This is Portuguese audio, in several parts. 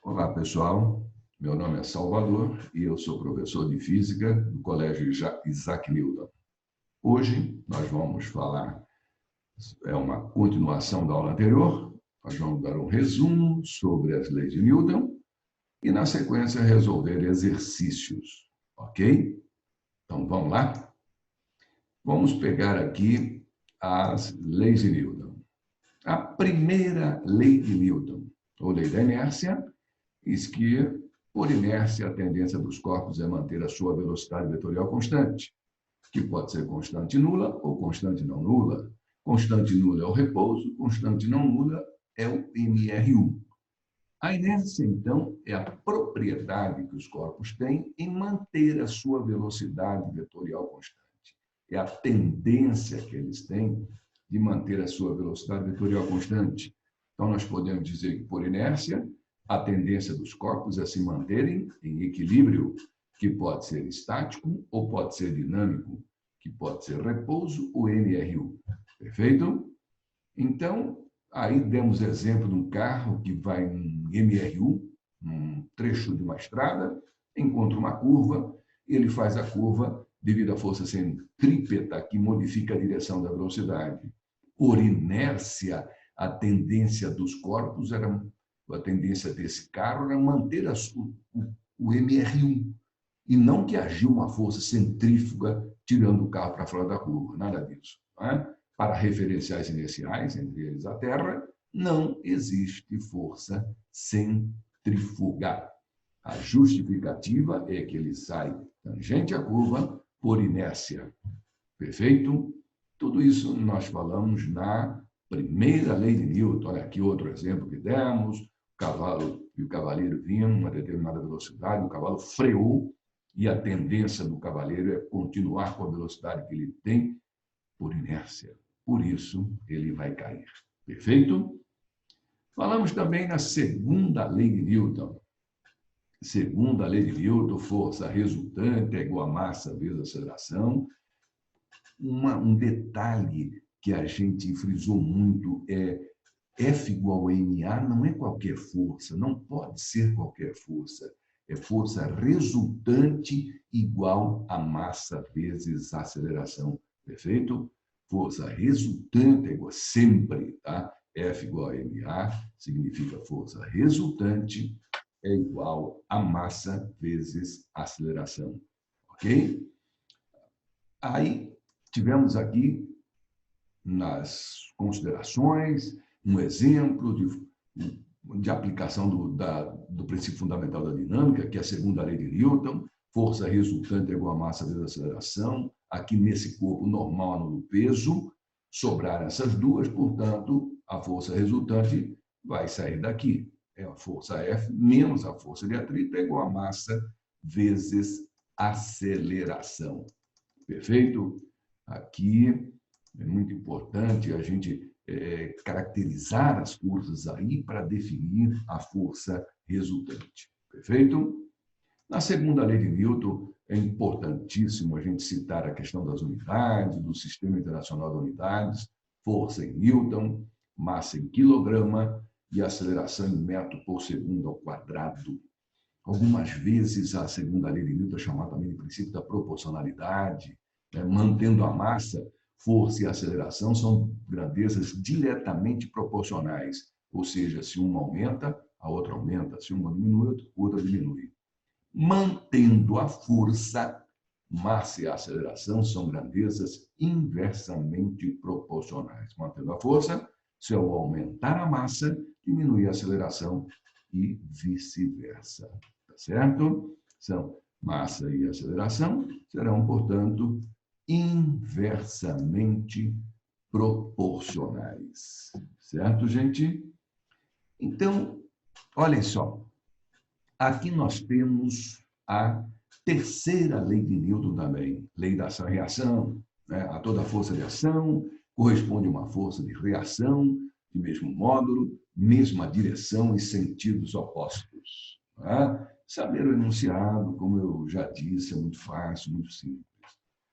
Olá, pessoal. Meu nome é Salvador e eu sou professor de Física do Colégio Isaac Newton. Hoje nós vamos falar, é uma continuação da aula anterior, nós vamos dar um resumo sobre as leis de Newton e, na sequência, resolver exercícios, ok? Então, vamos lá? Vamos pegar aqui as leis de Newton. A primeira lei de Newton, ou lei da inércia, diz que, por inércia, a tendência dos corpos é manter a sua velocidade vetorial constante, que pode ser constante nula ou constante não nula. Constante nula é o repouso, constante não nula é o MRU. A inércia, então, é a propriedade que os corpos têm em manter a sua velocidade vetorial constante. É a tendência que eles têm de manter a sua velocidade vetorial constante. Então, nós podemos dizer que, por inércia, a tendência dos corpos é se manterem em equilíbrio, que pode ser estático ou pode ser dinâmico, que pode ser repouso ou MRU. Perfeito? Então, aí demos exemplo de um carro que vai em MRU, num trecho de uma estrada, encontra uma curva, ele faz a curva devido à força centrípeta que modifica a direção da velocidade. Por inércia, a tendência dos corpos era, a tendência desse carro era manter o MR1 e não que agiu uma força centrífuga tirando o carro para fora da curva, nada disso. Não é? Para referenciais inerciais, entre eles a Terra, não existe força centrífuga. A justificativa é que ele sai tangente à curva por inércia. Perfeito? Tudo isso nós falamos na primeira lei de Newton. Olha aqui outro exemplo que demos. O cavalo e o cavaleiro vinham a uma determinada velocidade, o cavalo freou e a tendência do cavaleiro é continuar com a velocidade que ele tem por inércia. Por isso, ele vai cair. Perfeito? Falamos também na segunda lei de Newton. Segundo a lei de Newton, força resultante é igual a massa vezes a aceleração. Um detalhe que a gente frisou muito é F igual a ma não é qualquer força, não pode ser qualquer força. É força resultante igual a massa vezes a aceleração. Perfeito? Força resultante é igual sempre, tá? F igual a ma significa força resultante é igual a massa vezes aceleração. Ok? Aí, tivemos aqui, nas considerações, um exemplo de aplicação do princípio fundamental da dinâmica, que é a segunda lei de Newton, força resultante é igual a massa vezes aceleração. Aqui, nesse corpo normal anula peso, sobraram essas duas, portanto, a força resultante vai sair daqui. É a força F menos a força de atrito é igual a massa vezes aceleração. Perfeito? Aqui é muito importante a gente caracterizar as forças aí para definir a força resultante. Perfeito? Na segunda lei de Newton, é importantíssimo a gente citar a questão das unidades, do Sistema Internacional de Unidades, força em Newton, massa em quilograma e aceleração em metro por segundo ao quadrado. Algumas vezes a segunda lei de Newton é chamada também de princípio da proporcionalidade, né? Mantendo a massa, força e aceleração são grandezas diretamente proporcionais, ou seja, se uma aumenta, a outra aumenta, se uma diminui, a outra diminui. Mantendo a força, massa e aceleração são grandezas inversamente proporcionais. Mantendo a força, se eu aumentar a massa, diminuir a aceleração e vice-versa. Tá certo? São massa e aceleração serão, portanto, inversamente proporcionais. Certo, gente? Então, olhem só. Aqui nós temos a terceira lei de Newton também, lei da ação e reação. Né? A toda força de ação corresponde a uma força de reação, de mesmo módulo, mesma direção e sentidos opostos. Né? Saber o enunciado, como eu já disse, é muito fácil, muito simples.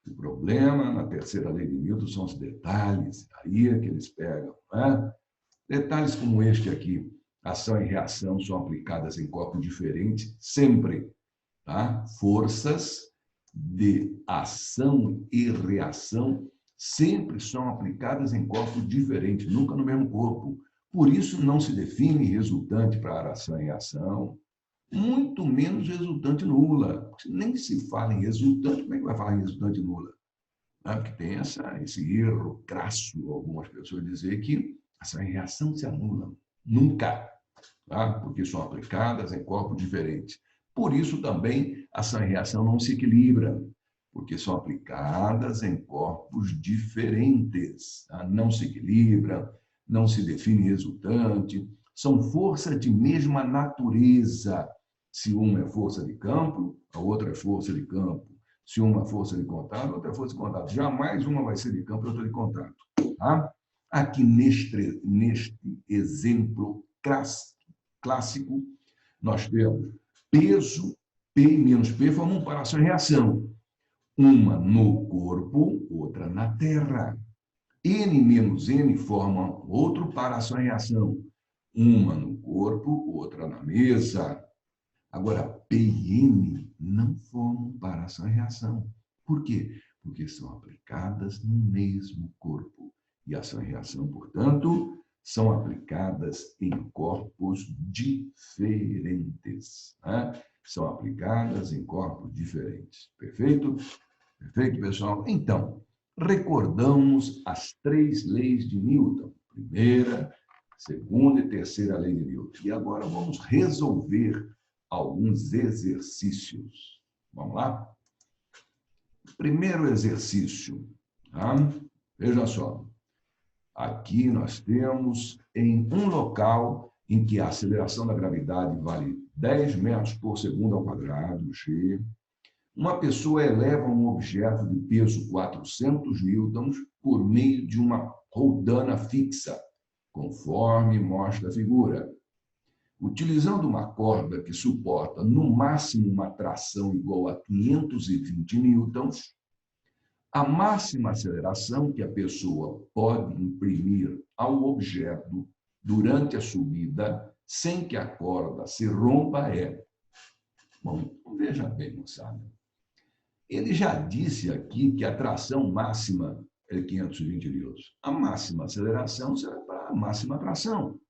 O problema na terceira lei de Newton são os detalhes, aí é que eles pegam. Né? Detalhes como este aqui. Ação e reação são aplicadas em corpos diferentes, sempre. Tá? Forças de ação e reação sempre são aplicadas em corpos diferentes, nunca no mesmo corpo. Por isso, não se define resultante para ação e reação, muito menos resultante nula. Nem se fala em resultante, como é que vai falar em resultante nula? Porque tem esse erro crasso, algumas pessoas dizer que ação e reação se anulam. Nunca, tá? Porque são aplicadas em corpos diferentes. Por isso também ação e reação não se equilibram, porque são aplicadas em corpos diferentes. Tá? Não se equilibram, não se define resultante, são forças de mesma natureza. Se uma é força de campo, a outra é força de campo. Se uma é força de contato, outra é força de contato. Jamais uma vai ser de campo e outra de contato. Tá? Aqui neste exemplo clássico, nós temos peso, P menos P formam para ação e reação. Uma no corpo, outra na terra. N menos N formam outro para ação e reação. Uma no corpo, outra na mesa. Agora, P e M não formam para ação e reação. Por quê? Porque são aplicadas no mesmo corpo. E ação e reação, portanto, são aplicadas em corpos diferentes. Né? São aplicadas em corpos diferentes. Perfeito? Perfeito, pessoal? Então, recordamos as 3 leis de Newton. Primeira, segunda e terceira lei de Newton. E agora vamos resolver alguns exercícios. Vamos lá? Primeiro exercício. Tá? Veja só. Aqui nós temos em um local em que a aceleração da gravidade vale 10 metros por segundo ao quadrado, G, uma pessoa eleva um objeto de peso 400 newtons por meio de uma roldana fixa, conforme mostra a figura. Utilizando uma corda que suporta no máximo uma tração igual a 520 newtons, a máxima aceleração que a pessoa pode imprimir ao objeto durante a subida, sem que a corda se rompa, é... Bom, veja bem, moçada. Ele já disse aqui que a tração máxima é 520 newtons. A máxima aceleração será para a máxima tração.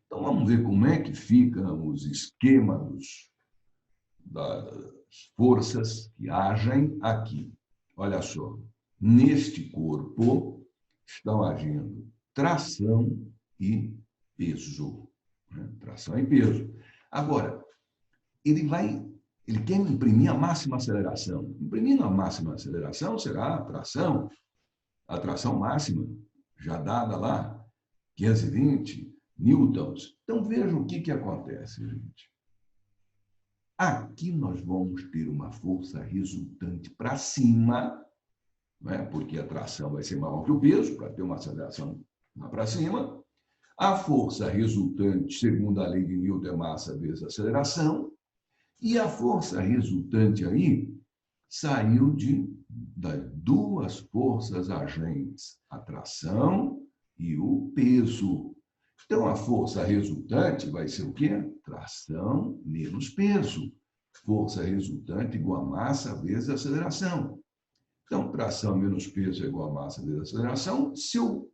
Então, vamos ver como é que ficam os esquemas das forças que agem aqui. Olha só, neste corpo estão agindo tração e peso. Né? Tração e peso. Agora, ele quer imprimir a máxima aceleração. Imprimindo a máxima aceleração será a tração máxima, já dada lá, 520 newtons. Então, vejam o que acontece, gente. Aqui nós vamos ter uma força resultante para cima, né? Porque a tração vai ser maior que o peso, para ter uma aceleração lá para cima. A força resultante, segundo a lei de Newton, é massa vezes aceleração. E a força resultante aí saiu das duas forças agentes, a tração e o peso. Então, a força resultante vai ser o quê? Tração menos peso. Força resultante igual a massa vezes aceleração. Então, tração menos peso é igual a massa vezes aceleração. Se eu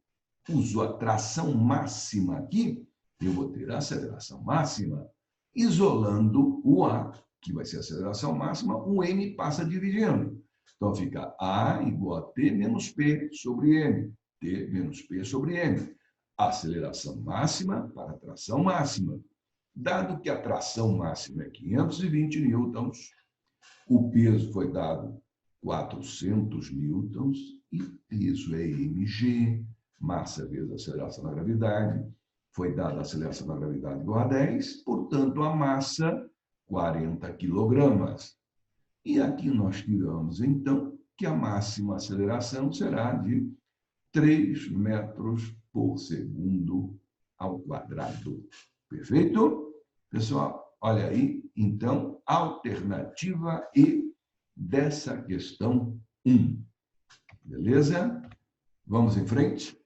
uso a tração máxima aqui, eu vou ter a aceleração máxima. Isolando o A, que vai ser a aceleração máxima, o M passa dividindo. Então, fica A igual a T menos P sobre M. T menos P sobre M. Aceleração máxima para a tração máxima. Dado que a tração máxima é 520 newtons, o peso foi dado 400 newtons e peso é mg, massa vezes aceleração da gravidade. Foi dada a aceleração da gravidade igual a 10, portanto, a massa, 40 quilogramas. E aqui nós tiramos, então, que a máxima aceleração será de 3 metros por segundo ao quadrado. Perfeito? Pessoal, olha aí, então, alternativa E dessa questão 1. Beleza? Vamos em frente?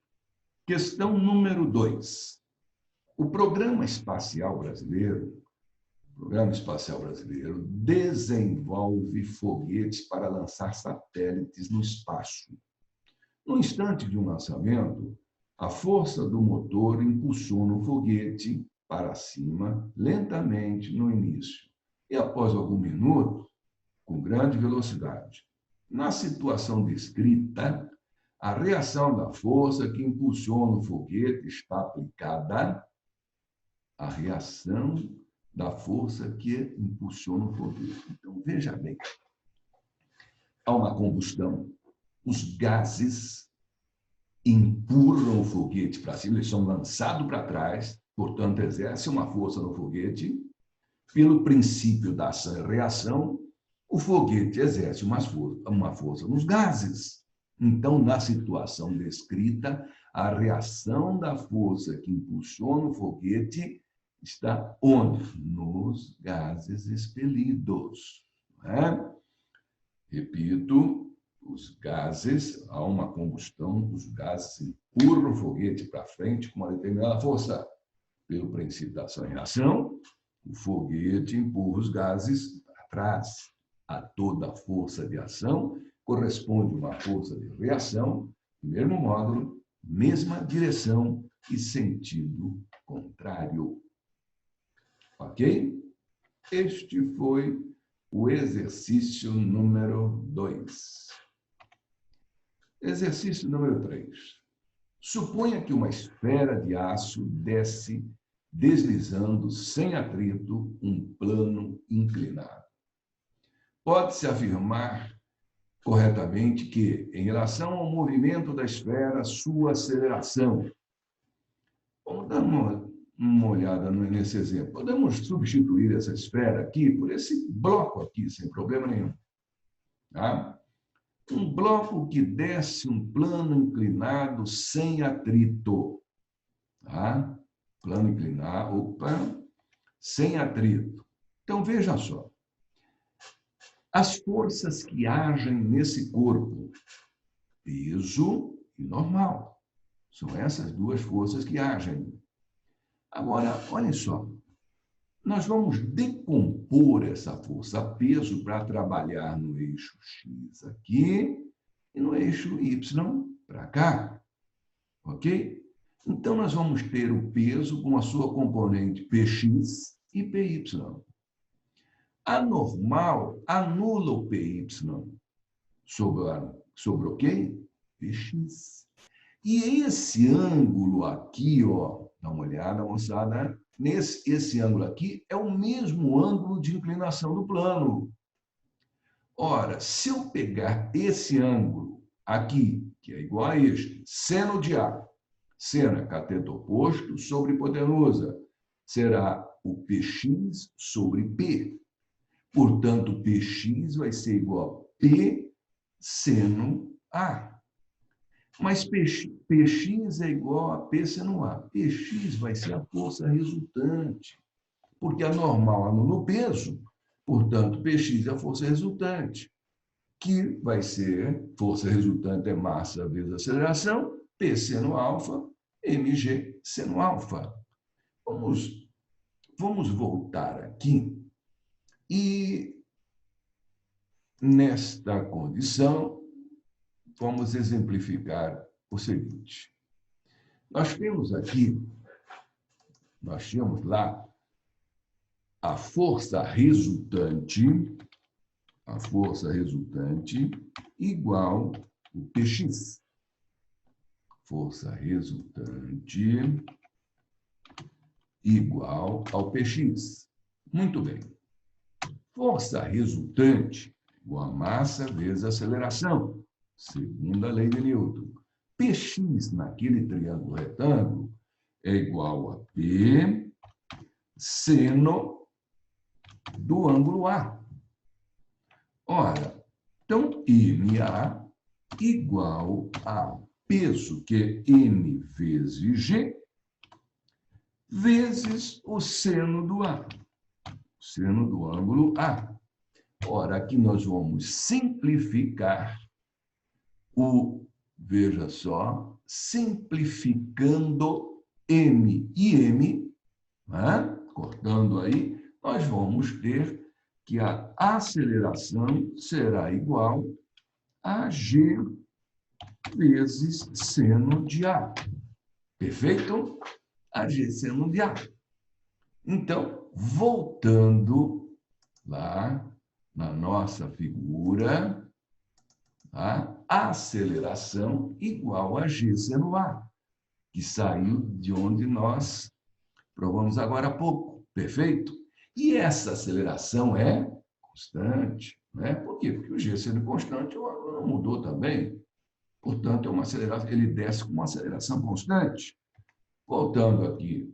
Questão número 2. O Programa Espacial Brasileiro desenvolve foguetes para lançar satélites no espaço. No instante de um lançamento, a força do motor impulsiona o foguete para cima lentamente no início e, após algum minuto, com grande velocidade. Na situação descrita, a reação da força que impulsiona o foguete está aplicada à reação da força que impulsiona o foguete. Então, veja bem, há uma combustão, os gases empurram o foguete para cima, eles são lançados para trás, portanto, exerce uma força no foguete. Pelo princípio da ação e reação, o foguete exerce uma força nos gases. Então, na situação descrita, a reação da força que impulsiona o foguete está onde? Nos gases expelidos. Não é? Repito, os gases, há uma combustão, os gases empurram o foguete para frente com uma determinada força. Pelo princípio da ação e reação, o foguete empurra os gases para trás. A toda força de ação corresponde uma força de reação, mesmo módulo, mesma direção e sentido contrário. Ok? Este foi o exercício número 2. Exercício número 3. Suponha que uma esfera de aço desce deslizando sem atrito um plano inclinado. Pode-se afirmar corretamente que, em relação ao movimento da esfera, sua aceleração. Vamos dar uma olhada nesse exemplo. Podemos substituir essa esfera aqui por esse bloco aqui, sem problema nenhum. Tá? Um bloco que desce um plano inclinado sem atrito. Tá? Plano inclinado, sem atrito. Então, veja só. As forças que agem nesse corpo, peso e normal, são essas duas forças que agem. Agora, olhem só, nós vamos decompor essa força peso para trabalhar no eixo X aqui e no eixo Y para cá, ok? Então, nós vamos ter o peso com a sua componente Px e Py. A normal anula o Py sobre o quê? Px. E esse ângulo aqui, ó, dá uma olhada, moçada, esse ângulo aqui é o mesmo ângulo de inclinação do plano. Ora, se eu pegar esse ângulo aqui, que é igual a este, seno de A, seno é cateto oposto sobre hipotenusa, será o Px sobre P. Portanto, Px vai ser igual a P seno A. Mas Px é igual a P seno A. Px vai ser a força resultante, porque a normal anula o peso, portanto, Px é a força resultante, que vai ser, força resultante é massa vezes aceleração, P seno alfa, mg seno alfa. Vamos voltar aqui. E, nesta condição, vamos exemplificar o seguinte. Nós tínhamos lá a força resultante igual o Px. Força resultante igual ao Px. Muito bem. Força resultante igual a massa vezes aceleração, segunda lei de Newton. Px naquele triângulo retângulo é igual a P seno do ângulo A. Ora, então, MA igual a peso, que é M vezes G, vezes o seno do A, seno do ângulo A. Ora, aqui nós vamos simplificar veja só, simplificando M e M, né? Cortando aí, nós vamos ter que a aceleração será igual a G vezes seno de A. Perfeito? A G seno de A. Então, voltando lá na nossa figura, a aceleração igual a G seno A, que saiu de onde nós provamos agora há pouco. Perfeito? E essa aceleração é constante. Né? Por quê? Porque o G sendo constante, o A não mudou também. Portanto, é uma aceleração, ele desce com uma aceleração constante. Voltando aqui,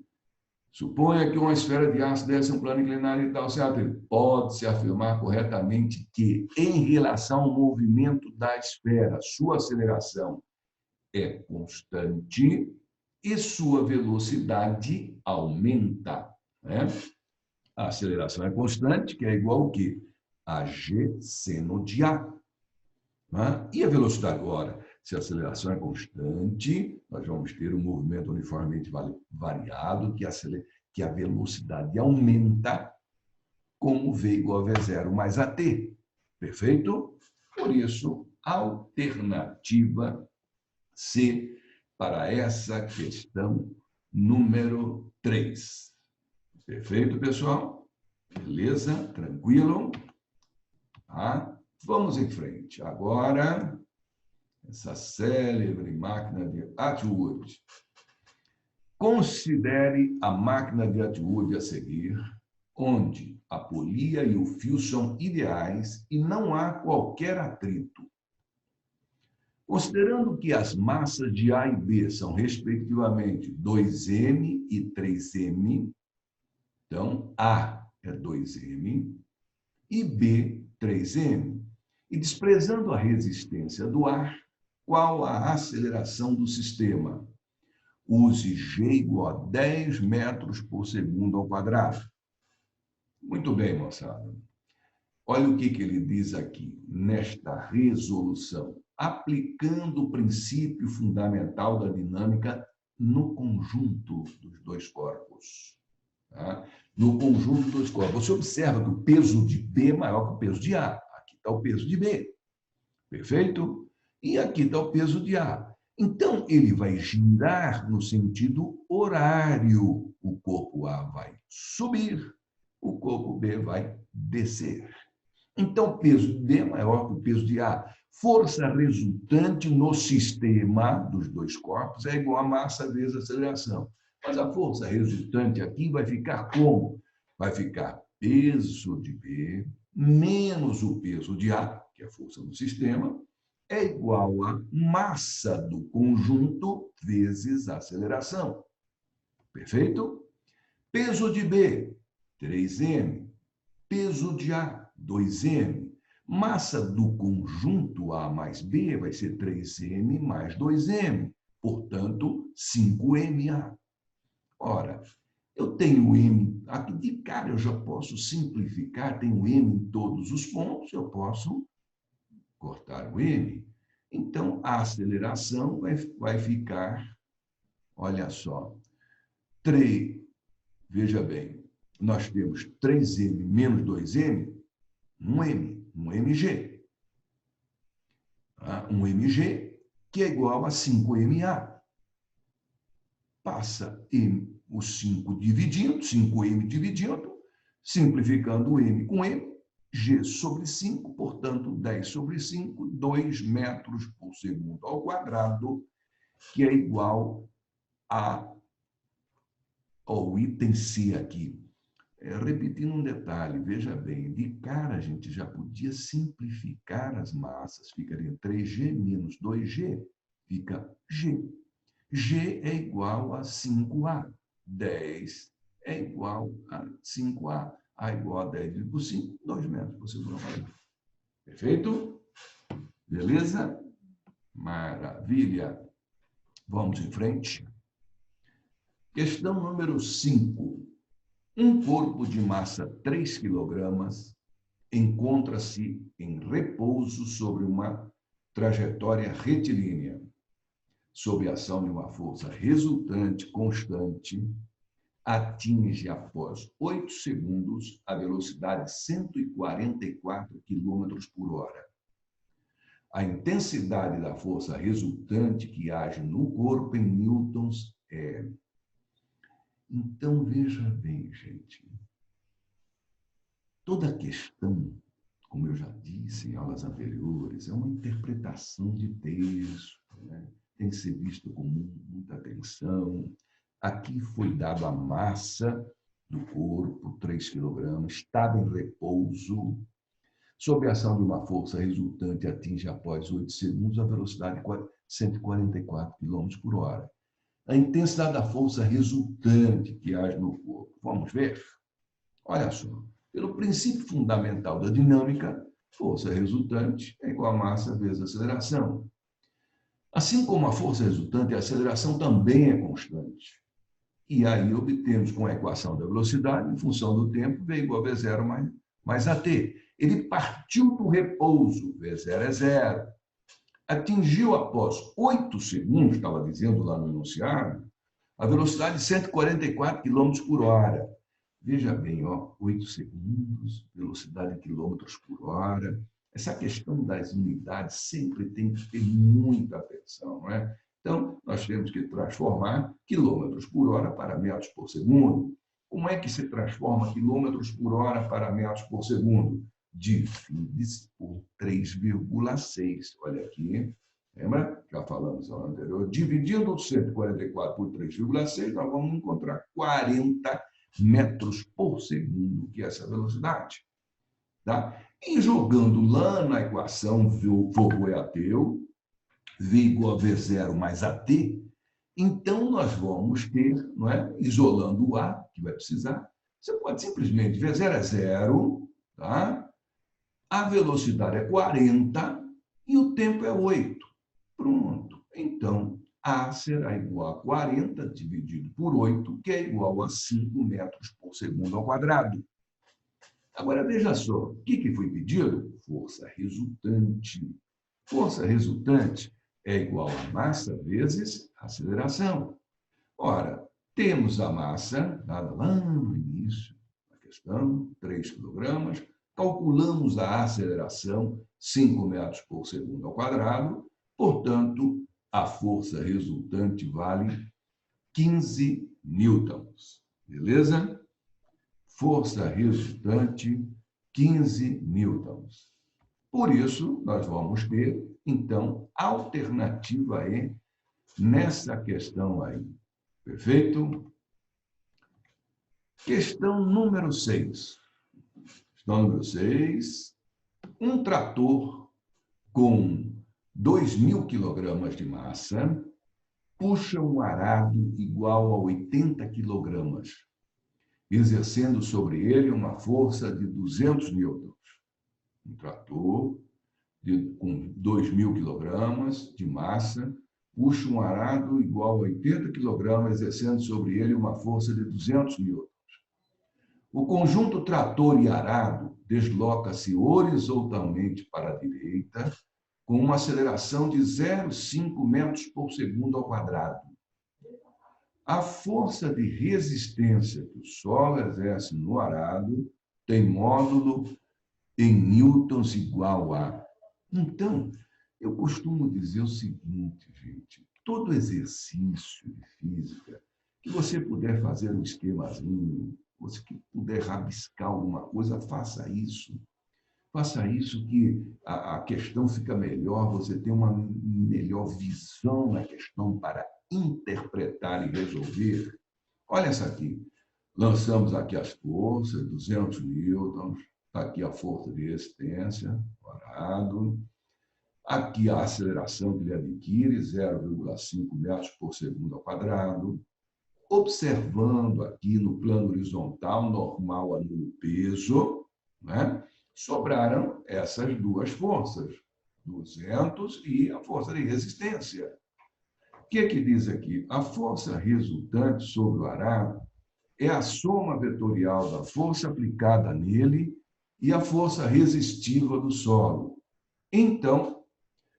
suponha que uma esfera de aço desce um plano inclinado e tal, certo? Ele pode-se afirmar corretamente que, em relação ao movimento da esfera, sua aceleração é constante e sua velocidade aumenta. Né? A aceleração é constante, que é igual ao quê? A G seno de A. Né? E a velocidade agora? Se a aceleração é constante, nós vamos ter um movimento uniformemente variado, que a velocidade aumenta, como V igual a V0 mais AT. Perfeito? Por isso, alternativa C para essa questão número 3. Perfeito, pessoal? Beleza? Tranquilo? Tá? Vamos em frente. Agora, essa célebre máquina de Atwood. Considere a máquina de Atwood a seguir, onde a polia e o fio são ideais e não há qualquer atrito. Considerando que as massas de A e B são, respectivamente, 2m e 3m, então A é 2m e B 3m, e desprezando a resistência do ar, qual a aceleração do sistema? Use G igual a 10 metros por segundo ao quadrado. Muito bem, moçada. Olha o que ele diz aqui, nesta resolução. Aplicando o princípio fundamental da dinâmica no conjunto dos dois corpos. Tá? No conjunto dos dois corpos. Você observa que o peso de B é maior que o peso de A. Aqui está o peso de B. Perfeito? E aqui está o peso de A. Então, ele vai girar no sentido horário. O corpo A vai subir, o corpo B vai descer. Então, o peso de B é maior que o peso de A. Força resultante no sistema dos dois corpos é igual a massa vezes a aceleração. Mas a força resultante aqui vai ficar como? Vai ficar peso de B menos o peso de A, que é a força do sistema, é igual a massa do conjunto vezes a aceleração. Perfeito? Peso de B, 3m. Peso de A, 2m. Massa do conjunto A mais B vai ser 3m mais 2m. Portanto, 5ma. Ora, eu tenho m, aqui de cara eu já posso simplificar, tenho m em todos os pontos, eu posso cortar o m. Então, a aceleração vai ficar, olha só, 3, veja bem, nós temos 3m menos 2m, um mg. Um mg que é igual a 5ma. Passa o 5 dividindo, 5m dividindo, simplificando o m com m, g sobre 5, portanto, 10 sobre 5, 2 metros por segundo ao quadrado, que é igual ao item C aqui. Repetindo um detalhe, veja bem, de cara a gente já podia simplificar as massas, ficaria 3g menos 2g, fica g. G é igual a 5a, 10 é igual a 5a, A igual a 10 dividido por 5, 2 metros por segundo ao quadrado. Perfeito? Beleza? Maravilha. Vamos em frente. Questão número 5. Um corpo de massa 3 kg encontra-se em repouso sobre uma trajetória retilínea, sob a ação de uma força resultante constante atinge após 8 segundos a velocidade de 144 km por hora. A intensidade da força resultante que age no corpo em newtons é... Então, veja bem, gente. Toda a questão, como eu já disse em aulas anteriores, é uma interpretação de texto, né? Tem que ser visto com muita atenção. Aqui foi dado a massa do corpo, 3 kg, estava em repouso, sob a ação de uma força resultante, atinge após 8 segundos a velocidade de 144 km por hora. A intensidade da força resultante que age no corpo. Vamos ver? Olha só. Pelo princípio fundamental da dinâmica, força resultante é igual a massa vezes a aceleração. Assim como a força resultante, a aceleração também é constante. E aí obtemos com a equação da velocidade, em função do tempo, V igual a V0 mais AT. Ele partiu do repouso, V0 é zero. Atingiu após 8 segundos, estava dizendo lá no enunciado, a velocidade de 144 km por hora. Veja bem, 8 segundos, velocidade em quilômetros por hora. Essa questão das unidades sempre tem que ter muita atenção, não é? Então, nós temos que transformar quilômetros por hora para metros por segundo. Como é que se transforma quilômetros por hora para metros por segundo? Divide-se por 3,6. Olha aqui, lembra? Já falamos no anterior. Dividindo 144 por 3,6, nós vamos encontrar 40 metros por segundo, que é essa velocidade. Tá? E jogando lá na equação Fourier-Ateu, V igual a V0 mais AT, então nós vamos ter, não é? Isolando o A, que vai precisar, você pode simplesmente, V0 é zero, tá? A velocidade é 40 e o tempo é 8. Pronto. Então, A será igual a 40 dividido por 8, que é igual a 5 metros por segundo ao quadrado. Agora, veja só, o que foi pedido? Força resultante. Força resultante é igual a massa vezes aceleração. Ora, temos a massa, dada lá no início da questão, 3 kg, calculamos a aceleração, 5 metros por segundo ao quadrado, portanto, a força resultante vale 15 newtons. Beleza? Força resultante, 15 newtons. Por isso, nós vamos ter, então, alternativa E nessa questão aí. Perfeito? Questão número 6. Questão número 6. Um trator com 2.000 kg de massa puxa um arado igual a 80 kg, exercendo sobre ele uma força de 200 newtons. Um trator com 2.000 kg de massa puxa um arado igual a 80 kg, exercendo sobre ele uma força de 200 newtons. O conjunto trator e arado desloca-se horizontalmente para a direita com uma aceleração de 0,5 metros por segundo ao quadrado. A força de resistência que o solo exerce no arado tem módulo em newtons igual a... Então, eu costumo dizer o seguinte, gente, todo exercício de física que você puder fazer um esquemazinho, você que puder rabiscar alguma coisa, faça isso. Faça isso que a questão fica melhor, você tem uma melhor visão na questão para interpretar e resolver. Olha essa aqui. Lançamos aqui as forças, 200 newtons. Está aqui a força de resistência, parado. Aqui a aceleração que ele adquire, 0,5 metros por segundo ao quadrado. Observando aqui no plano horizontal, normal anulo peso, né? Sobraram essas duas forças, 200 e a força de resistência. O que diz aqui? A força resultante sobre o arado é a soma vetorial da força aplicada nele e a força resistiva do solo. Então,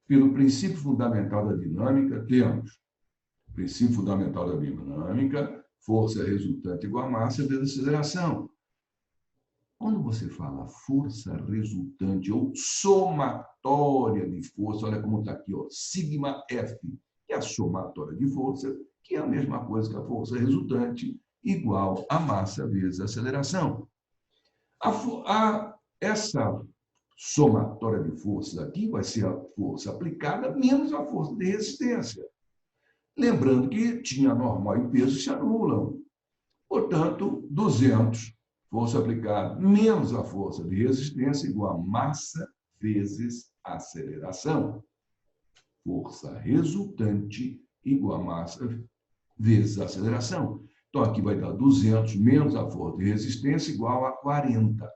pelo princípio fundamental da dinâmica, temos princípio fundamental da dinâmica, força resultante igual a massa vezes aceleração. Quando você fala força resultante ou somatória de força, olha como está aqui, ó, sigma F, que é a somatória de força, que é a mesma coisa que a força resultante, igual a massa vezes a aceleração. Essa somatória de forças aqui vai ser a força aplicada menos a força de resistência. Lembrando que tinha normal e peso se anulam. Portanto, 200, força aplicada menos a força de resistência, igual a massa vezes aceleração. Força resultante igual a massa vezes aceleração. Então, aqui vai dar 200 menos a força de resistência, igual a 40.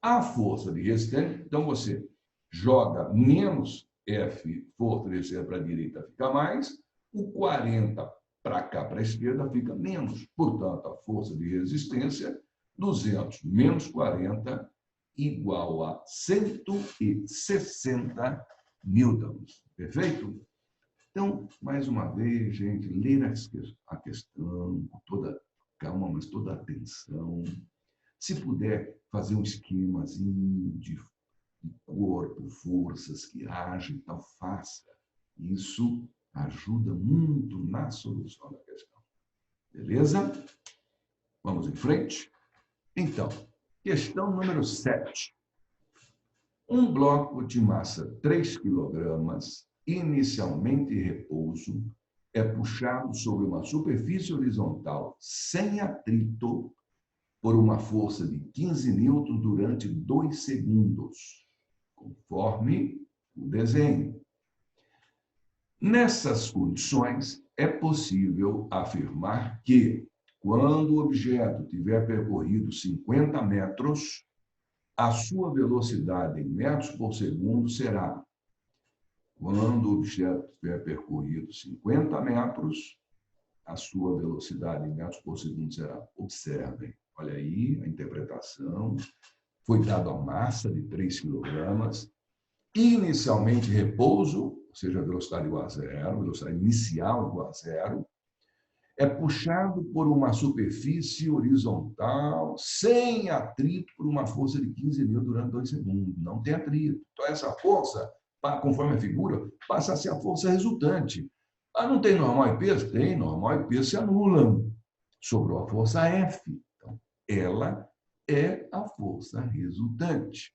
A força de resistência, então você joga menos F, força de resistência para a direita fica mais, o 40 para cá, para a esquerda, fica menos. Portanto, a força de resistência, 200 menos 40, igual a 160 newtons. Perfeito? Então, mais uma vez, gente, ler a questão com toda calma, mas toda atenção. Se puder fazer um esquemazinho de corpo, forças que agem, então faça. Isso ajuda muito na solução da questão. Beleza? Vamos em frente? Então, questão número 7. Um bloco de massa 3 kg, inicialmente em repouso, é puxado sobre uma superfície horizontal sem atrito por uma força de 15 newtons durante 2 segundos, conforme o desenho. Nessas condições, é possível afirmar que, quando o objeto tiver percorrido 50 metros, a sua velocidade em metros por segundo será, quando o objeto tiver percorrido 50 metros, a sua velocidade em metros por segundo será, observem, olha aí a interpretação, foi dada a massa de 3 kg, inicialmente repouso, ou seja, a velocidade igual a zero, velocidade inicial igual a zero, é puxado por uma superfície horizontal, sem atrito, por uma força de 15 newtons durante 2 segundos. Não tem atrito. Então, essa força, conforme a figura, passa a ser a força resultante. Ah, não tem normal e peso? Tem, normal e peso se anulam. Sobrou a força F. Então, ela é a força resultante.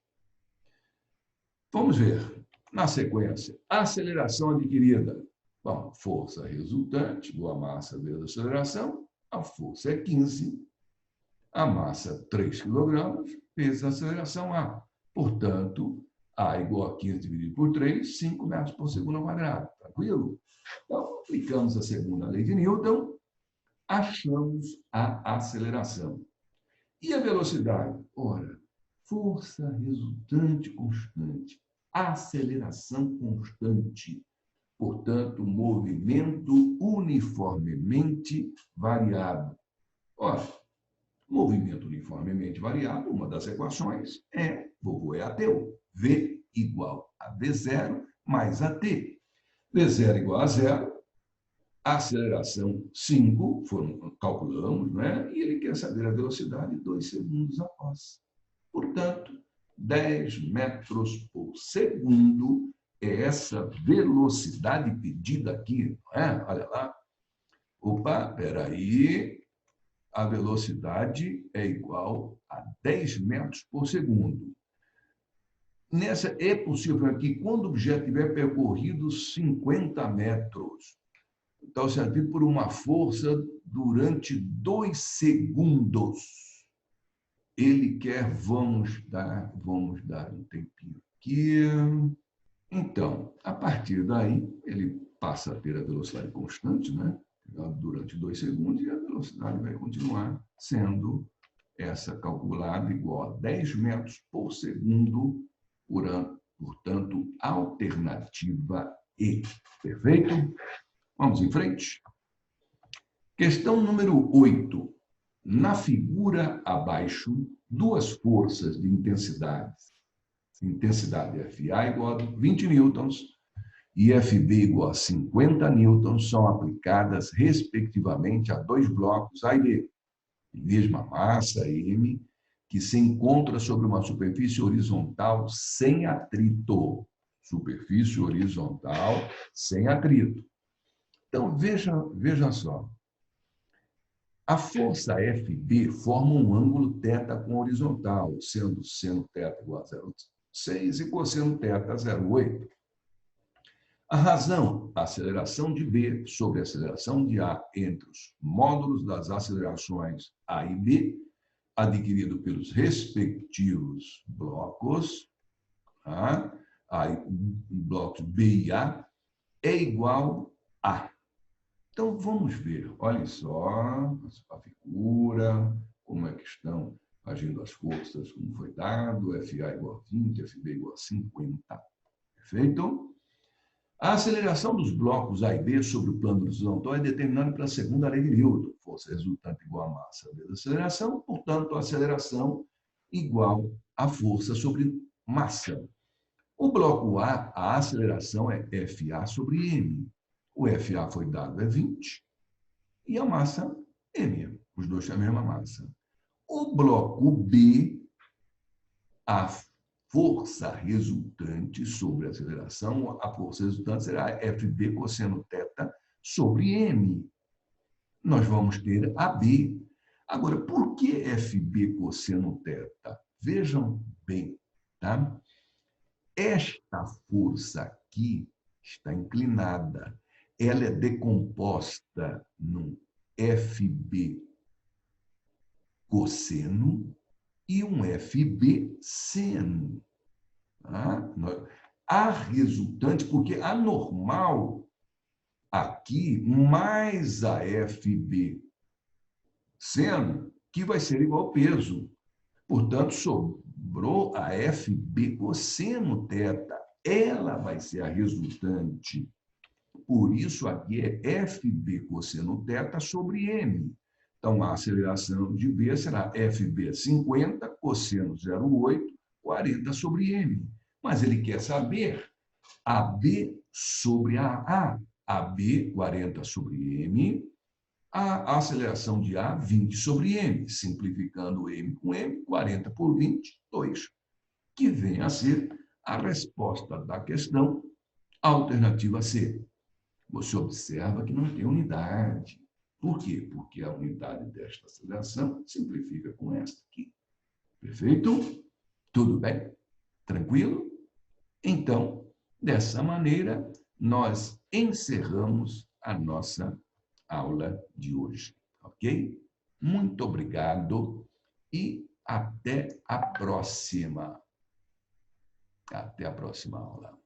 Vamos ver, na sequência, a aceleração adquirida. Bom, força resultante, igual a massa vezes a aceleração, a força é 15, a massa 3 kg, vezes a aceleração A. Portanto, A igual a 15 dividido por 3, 5 metros por segundo ao quadrado. Tranquilo? Então, aplicamos a segunda lei de Newton, achamos a aceleração. E a velocidade? Ora, força resultante constante, aceleração constante. Portanto, movimento uniformemente variado. Ora, movimento uniformemente variado, uma das equações é, vovô é ateu, V igual a V0 mais AT. V0 igual a 0, aceleração 5, calculamos, né? E ele quer saber a velocidade 2 segundos após. Portanto, 10 metros por segundo é essa velocidade pedida aqui, não é? Olha lá. Opa, peraí. A velocidade é igual a 10 metros por segundo. Nessa, é possível que quando o objeto tiver percorrido 50 metros, então, se atrito por uma força durante 2 segundos, ele quer, vamos dar um tempinho aqui. Então, a partir daí, ele passa a ter a velocidade constante, né? Durante 2 segundos, e a velocidade vai continuar sendo essa calculada igual a 10 metros por segundo por ano. Portanto, alternativa E. Perfeito? Vamos em frente? Questão número 8. Na figura abaixo, duas forças de intensidade FA igual a 20 newtons e FB igual a 50 newtons são aplicadas, respectivamente, a dois blocos A e B, mesma massa, M, que se encontra sobre uma superfície horizontal sem atrito. Superfície horizontal sem atrito. Então, veja só. A força FB forma um ângulo θ com horizontal, sendo seno θ igual a 0,6 e cosseno θ 0,8. A razão, a aceleração de B sobre a aceleração de A entre os módulos das acelerações A e B, adquirido pelos respectivos blocos, tá? Blocos B e A, é igual a. Então, vamos ver, olhem só a figura, como é que estão agindo as forças, como foi dado, FA igual a 20, FB igual a 50. Perfeito? A aceleração dos blocos A e B sobre o plano horizontal é determinada pela segunda lei de Newton, força resultante igual a massa vezes aceleração, portanto, a aceleração igual a força sobre massa. O bloco A, a aceleração é FA sobre M. O FA foi dado, é 20, e a massa, M. Os dois têm a mesma massa. O bloco B, a força resultante sobre a aceleração, a força resultante será FB cosseno θ sobre M. Nós vamos ter AB. Agora, por que FB cosseno θ? Vejam bem, tá? Esta força aqui está inclinada. Ela é decomposta num FB cosseno e um FB seno. Tá? A resultante, porque a normal aqui mais a FB seno, que vai ser igual ao peso. Portanto, sobrou a FB cosseno θ. Ela vai ser a resultante. Por isso, aqui é FB cosseno θ sobre M. Então, a aceleração de B será FB 50, cosseno 0,8, 40 sobre M. Mas ele quer saber AB sobre A. AB, 40 sobre M. A aceleração de A, 20 sobre M. Simplificando M com M, 40 por 20, 2. Que vem a ser a resposta da questão alternativa C. Você observa que não tem unidade. Por quê? Porque a unidade desta aceleração simplifica com esta aqui. Perfeito? Tudo bem? Tranquilo? Então, dessa maneira, nós encerramos a nossa aula de hoje. Ok? Muito obrigado e até a próxima. Até a próxima aula.